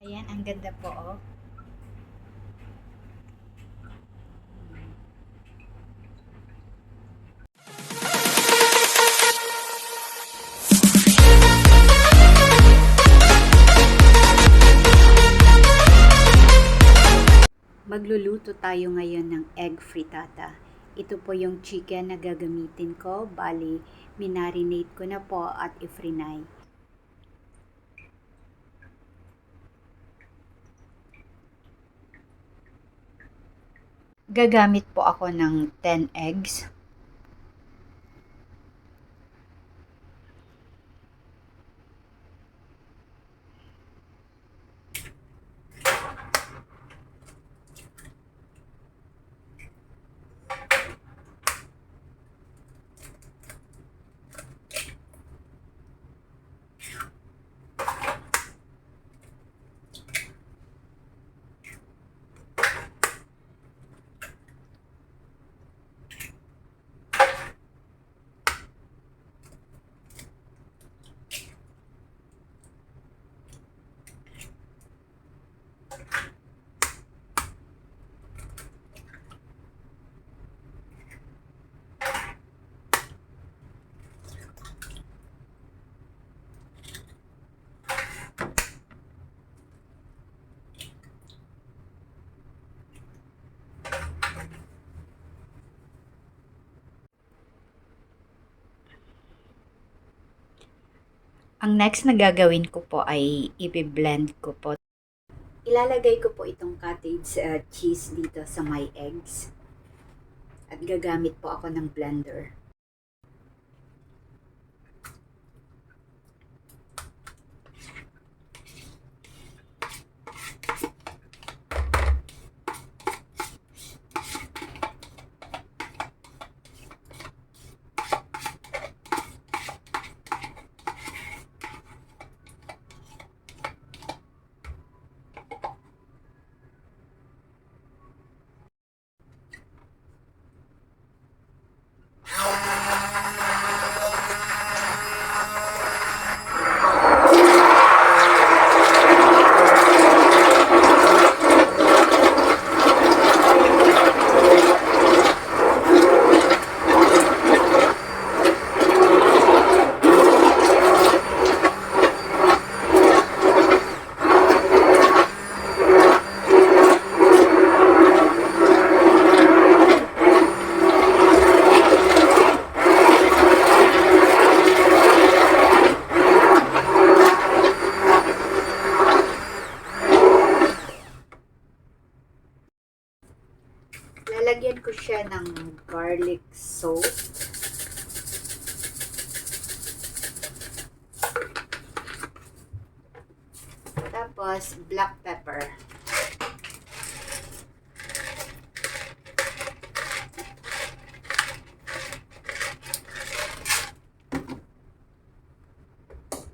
Ayan, ang ganda po, oh. Magluluto tayo ngayon ng egg frittata. Ito po yung chicken na gagamitin ko. Bali, minarinate ko na po at ifrinay. Gagamit po ako ng 10 eggs. Ang next na gagawin ko po ay i-blend ko po. Ilalagay ko po itong cottage cheese dito sa my eggs. At gagamit po ako ng blender. Lalagyan ko siya ng garlic soap. Tapos, black pepper.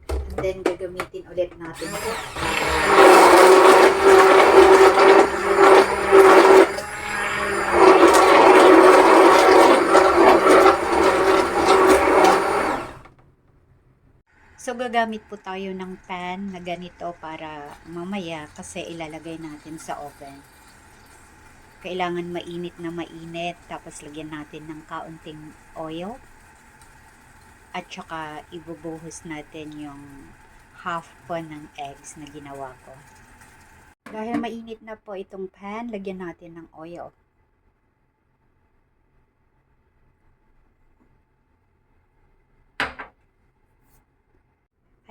And then, gagamitin ulit natin ito. So, gagamit po tayo ng pan na ganito para mamaya kasi ilalagay natin sa oven. Kailangan mainit na mainit, tapos lagyan natin ng kaunting oil. At saka ibubuhos natin yung half po ng eggs na ginawa ko. Dahil mainit na po itong pan, lagyan natin ng oil.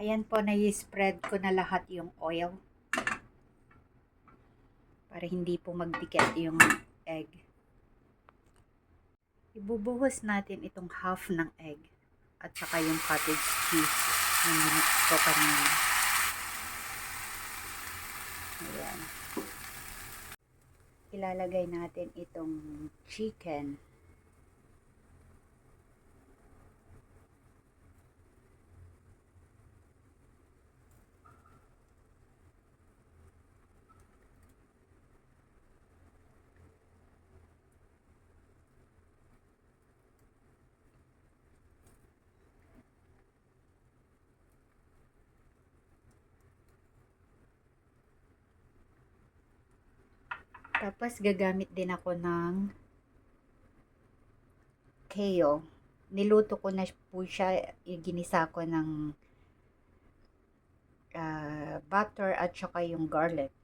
Ayan po, na-spread ko na lahat yung oil. Para hindi po magdikit yung egg. Ibubuhos natin itong half ng egg. At saka yung cottage cheese na minix ko kanina. Ayan. Ilalagay natin itong chicken. Tapos gagamit din ako ng kale. Niluto ko na po siya, ginisa ko ng butter at saka yung garlic.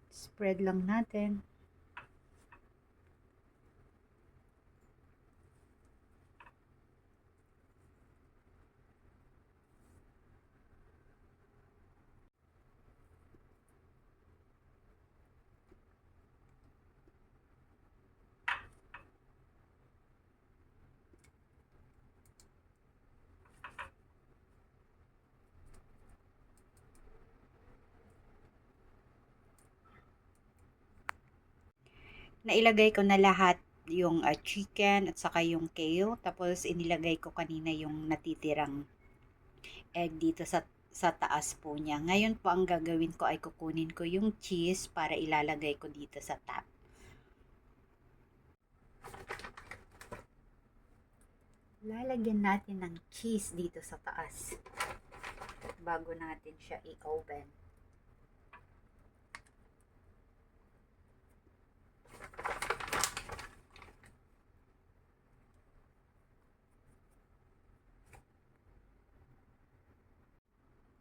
Spread lang natin. Nailagay ko na lahat yung chicken at saka yung kale. Tapos inilagay ko kanina yung natitirang egg dito sa taas po niya. Ngayon po ang gagawin ko ay kukunin ko yung cheese para ilalagay ko dito sa top. Lalagyan natin ng cheese dito sa taas bago natin siya i-oven.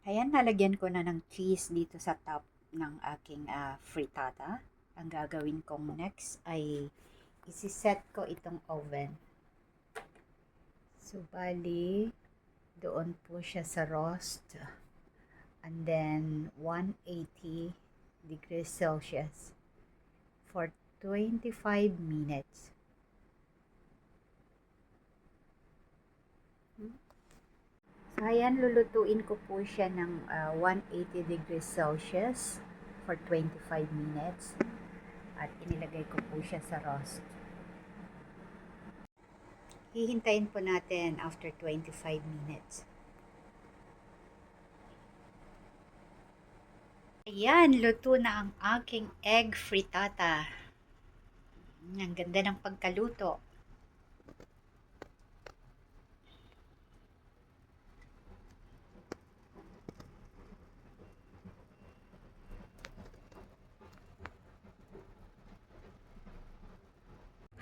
Ayan, nalagyan ko na ng cheese dito sa top ng aking frittata. Ang gagawin kong next ay isiset ko itong oven. So, bali, doon po siya sa roast. And then, 180 degrees Celsius for 25 minutes. So, ayan, lulutuin ko po siya ng 180 degrees Celsius for 25 minutes. At inilagay ko po siya sa roast. Hihintayin po natin after 25 minutes. Ayan, luto na ang aking egg frittata. Ang ganda ng pagkaluto.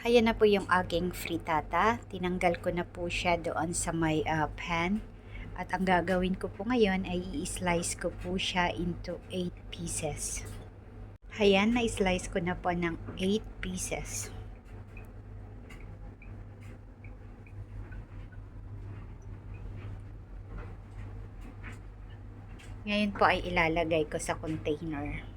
Ayan na po yung aking frittata. Tinanggal ko na po siya doon sa may pan. At ang gagawin ko po ngayon ay i-slice ko po siya into 8 pieces. Ayan, na-slice ko na po ng 8 pieces. Ngayon po ay ilalagay ko sa container.